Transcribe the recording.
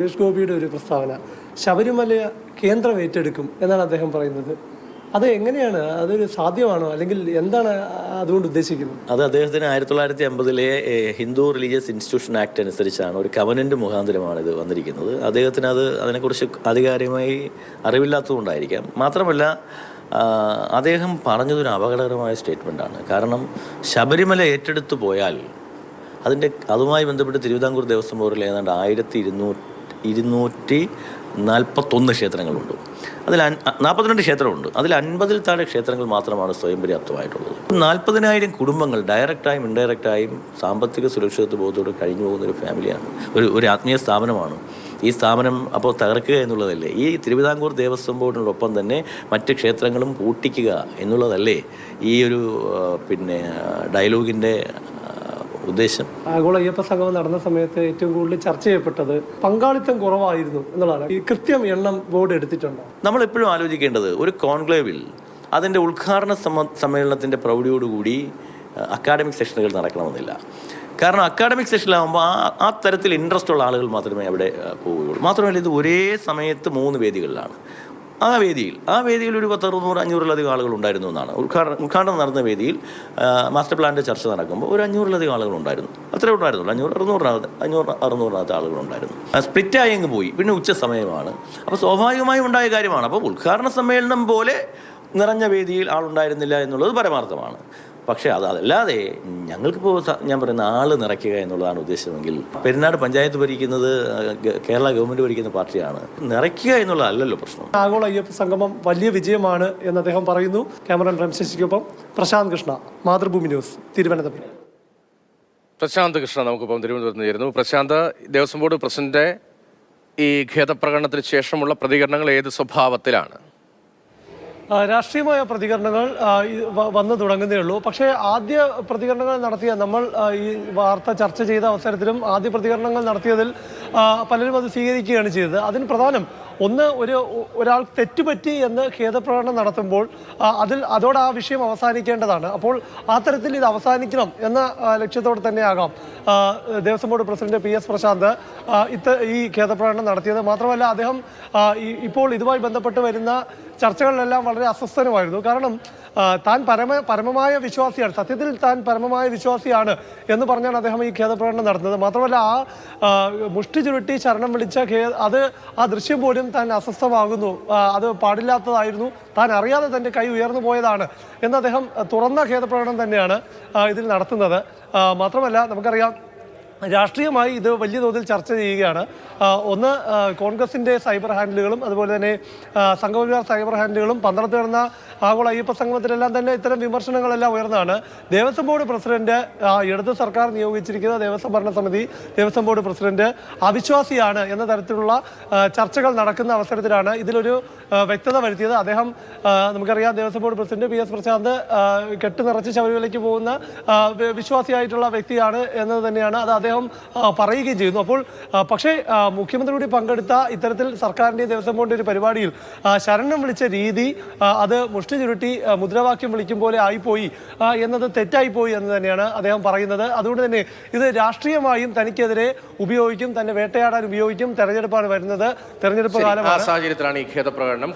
സുരേഷ് ഗോപിയുടെ ഒരു പ്രസ്താവന, ശബരിമല കേന്ദ്രം ഏറ്റെടുക്കും എന്നാണ് അദ്ദേഹം പറയുന്നത്. അത് എങ്ങനെയാണ്, അതൊരു സാധ്യമാണോ, അല്ലെങ്കിൽ എന്താണ് അതുകൊണ്ട് ഉദ്ദേശിക്കുന്നത്? അത് അദ്ദേഹത്തിന് 1950 ഹിന്ദു റിലീജിയസ് ഇൻസ്റ്റിറ്റ്യൂഷൻ ആക്ട് അനുസരിച്ചാണ്, ഒരു കവനന്റ് മുഖാന്തരമാണ് ഇത് വന്നിരിക്കുന്നത്. അദ്ദേഹത്തിന് അതിനെക്കുറിച്ച് ആധികാരികമായി അറിവില്ലാത്തതുകൊണ്ടായിരിക്കാം. മാത്രമല്ല, അദ്ദേഹം പറഞ്ഞതൊരു അപകടകരമായ സ്റ്റേറ്റ്മെൻറ്റാണ്. കാരണം ശബരിമല ഏറ്റെടുത്തു പോയാൽ അതുമായി ബന്ധപ്പെട്ട് തിരുവിതാംകൂർ ദേവസ്വം ബോർഡിൽ ഏതാണ്ട് 1241 ക്ഷേത്രങ്ങളുണ്ട്. അതിൽ 42 ക്ഷേത്രമുണ്ട്. അതിൽ 50-ൽ താഴെ ക്ഷേത്രങ്ങൾ മാത്രമാണ് സ്വയം പര്യാപ്തമായിട്ടുള്ളത്. 40,000 കുടുംബങ്ങൾ ഡയറക്റ്റായും ഇൻഡയറക്റ്റായും സാമ്പത്തിക സുരക്ഷിതത്വ ബോധത്തോടെ കഴിഞ്ഞു പോകുന്ന ഒരു ഫാമിലിയാണ്, ഒരു ആത്മീയ സ്ഥാപനമാണ്. ഈ സ്ഥാപനം അപ്പോൾ തകർക്കുക എന്നുള്ളതല്ലേ? ഈ തിരുവിതാംകൂർ ദേവസ്വം ബോർഡിനോടൊപ്പം തന്നെ മറ്റ് ക്ഷേത്രങ്ങളും പൂട്ടിക്കുക എന്നുള്ളതല്ലേ ഈ ഒരു ഡയലോഗിൻ്റെ ഉദ്ദേശം? ആഗോള അയ്യപ്പ സംഗമം നടന്ന സമയത്ത് ഏറ്റവും കൂടുതൽ ചർച്ച ചെയ്യപ്പെട്ടത് പങ്കാളിത്തം കുറവായിരുന്നു എന്നുള്ളതാണ്. ഈ കൃത്യം എണ്ണം ബോർഡ് എടുത്തിട്ടുണ്ടോ? നമ്മളെപ്പോഴും ആലോചിക്കേണ്ടത്, ഒരു കോൺക്ലേവിൽ അതിൻ്റെ ഉദ്ഘാടന സമ്മേളനത്തിൻ്റെ പ്രൗഢിയോടുകൂടി അക്കാഡമിക് സെഷനുകൾ നടക്കണമെന്നില്ല. കാരണം അക്കാഡമിക് സെഷനിലാകുമ്പോൾ ആ തരത്തിൽ ഇൻട്രസ്റ്റ് ഉള്ള ആളുകൾ മാത്രമേ അവിടെ പോവുകയുള്ളൂ. മാത്രമല്ല, ഇത് ഒരേ സമയത്ത് 3 വേദികളിലാണ്. ആ വേദിയിൽ ഒരു 500-600-500-ലധികം ആളുകൾ ഉണ്ടായിരുന്നു എന്നാണ്. ഉദ്ഘാടനം നടന്ന വേദിയിൽ മാസ്റ്റർ പ്ലാനിൻ്റെ ചർച്ച നടക്കുമ്പോൾ ഒരു 500-ലധികം ആളുകൾ ഉണ്ടായിരുന്നു. അത്രേ ഉണ്ടായിരുന്നുള്ളൂ. 500-600-നകത്ത് ആളുകളുണ്ടായിരുന്നു. സ്പ്ലിറ്റായി അങ്ങ് പോയി. പിന്നെ ഉച്ച സമയമാണ്. അപ്പോൾ സ്വാഭാവികമായും ഉണ്ടായ കാര്യമാണ്. അപ്പോൾ ഉദ്ഘാടന സമ്മേളനം പോലെ നിറഞ്ഞ വേദിയിൽ ആളുണ്ടായിരുന്നില്ല എന്നുള്ളത് പരമാർത്ഥമാണ്. പക്ഷേ അതല്ലാതെ ഞങ്ങൾക്കിപ്പോൾ ഞാൻ പറയുന്ന ആള് നിറയ്ക്കുക എന്നുള്ളതാണ് ഉദ്ദേശമെങ്കിൽ, പെരുന്നാട് പഞ്ചായത്ത് ഭരിക്കുന്നത് കേരള ഗവൺമെൻറ് ഭരിക്കുന്ന പാർട്ടിയാണ്. നിറയ്ക്കുക എന്നുള്ളതല്ലല്ലോ പ്രശ്നം. ആഗോള അയ്യപ്പ സംഗമം വലിയ വിജയമാണ് എന്ന് അദ്ദേഹം പറയുന്നു. ക്യാമറമാൻ റംശശിക്കൊപ്പം പ്രശാന്ത് കൃഷ്ണ, മാതൃഭൂമി ന്യൂസ്, തിരുവനന്തപുരം. പ്രശാന്ത് കൃഷ്ണ നമുക്കിപ്പം തിരുവനന്തപുരത്ത് ചേരുന്നു. പ്രശാന്ത്, ദേവസ്വം ബോർഡ് പ്രസിഡന്റ് ഈ ഖേദപ്രകടനത്തിന് ശേഷമുള്ള പ്രതികരണങ്ങൾ ഏത് സ്വഭാവത്തിലാണ്? രാഷ്ട്രീയമായ പ്രതികരണങ്ങൾ വന്നു തുടങ്ങുന്നേ ഉള്ളൂ. പക്ഷേ ആദ്യ പ്രതികരണങ്ങൾ നടത്തിയ നമ്മൾ ഈ വാർത്ത ചർച്ച ചെയ്ത അവസരത്തിലും ആദ്യ പ്രതികരണങ്ങൾ നടത്തിയതിൽ പലരും അത് സ്വീകരിക്കുകയാണ് ചെയ്തത്. അതിന് പ്രധാനം ഒരാൾ തെറ്റുപറ്റി എന്ന് ഖേദപ്രകടനം നടത്തുമ്പോൾ അതോടെ ആ വിഷയം അവസാനിക്കേണ്ടതാണ്. അപ്പോൾ ആ തരത്തിൽ ഇത് അവസാനിക്കണം എന്ന ലക്ഷ്യത്തോടെ തന്നെയാകാം Devaswom board president PS Prashant ഈ ഖേദപ്രകടനം നടത്തിയത്. മാത്രമല്ല, അദ്ദേഹം ഇപ്പോൾ ഇതുമായി ബന്ധപ്പെട്ട് വരുന്ന ചർച്ചകളിലെല്ലാം വളരെ അസ്വസ്ഥനുമായിരുന്നു. കാരണം താൻ പരമമായ വിശ്വാസിയാണ്, സത്യത്തിൽ താൻ പരമമായ വിശ്വാസിയാണ് എന്ന് പറഞ്ഞാണ് അദ്ദേഹം ഈ ഖേദപ്രകടനം നടത്തുന്നത്. മാത്രമല്ല, ആ മുഷ്ടി ചുരുട്ടി ശരണം വിളിച്ച ആ ദൃശ്യം പോലും താൻ അസ്വസ്ഥമാകുന്നു, അത് പാടില്ലാത്തതായിരുന്നു, താൻ അറിയാതെ തൻ്റെ കൈ ഉയർന്നു പോയതാണ് എന്ന് അദ്ദേഹം തുറന്ന ഖേദപ്രകടനം തന്നെയാണ് ഇതിൽ നടത്തുന്നത്. മാത്രമല്ല, നമുക്കറിയാം, രാഷ്ട്രീയമായി ഇത് വലിയ തോതിൽ ചർച്ച ചെയ്യുകയാണ്. ഒന്ന്, കോൺഗ്രസിൻ്റെ സൈബർ ഹാൻഡിലുകളും അതുപോലെ തന്നെ സംഘപരിവാർ സൈബർ ഹാൻഡിലുകളും പന്തളത്ത് നടന്ന ആഗോള അയ്യപ്പ സംഗമത്തിലെല്ലാം തന്നെ ഇത്തരം വിമർശനങ്ങളെല്ലാം ഉയർന്നതാണ്. ദേവസ്വം ബോർഡ് പ്രസിഡന്റ്, ഇടത് സർക്കാർ നിയോഗിച്ചിരിക്കുന്ന ദേവസ്വം ഭരണസമിതി ദേവസ്വം ബോർഡ് പ്രസിഡന്റ് അവിശ്വാസിയാണ് എന്ന തരത്തിലുള്ള ചർച്ചകൾ നടക്കുന്ന അവസരത്തിലാണ് ഇതിലൊരു വ്യക്തത വരുത്തിയത്. അദ്ദേഹം, നമുക്കറിയാം, Devaswom board president PS Prasanth കെട്ട് നിറച്ച് ശബരിമലയ്ക്ക് പോകുന്ന വിശ്വാസിയായിട്ടുള്ള വ്യക്തിയാണ് എന്നത് തന്നെയാണ് അത് അദ്ദേഹം പറയുകയും ചെയ്യുന്നു. അപ്പോൾ പക്ഷേ മുഖ്യമന്ത്രി കൂടി പങ്കെടുത്ത ഇത്തരത്തിൽ സർക്കാരിൻ്റെ ദേവസ്വം ബോർഡിൻ്റെ ഒരു പരിപാടിയിൽ ശരണം വിളിച്ച രീതി അത് മുഷ്ടി ചുരുട്ടി മുദ്രാവാക്യം വിളിക്കും പോലെ ആയിപ്പോയി എന്നത് തെറ്റായിപ്പോയി എന്ന് തന്നെയാണ് അദ്ദേഹം പറയുന്നത്. അതുകൊണ്ട് തന്നെ ഇത് രാഷ്ട്രീയമായും തനിക്കെതിരെ ഉപയോഗിക്കും, തന്നെ വേട്ടയാടാൻ ഉപയോഗിക്കും. തെരഞ്ഞെടുപ്പാണ് വരുന്നത്, തെരഞ്ഞെടുപ്പ് കാലമാണ്. സാഹചര്യത്തിലാണ് ഈ ഖേദപ്രകടനം.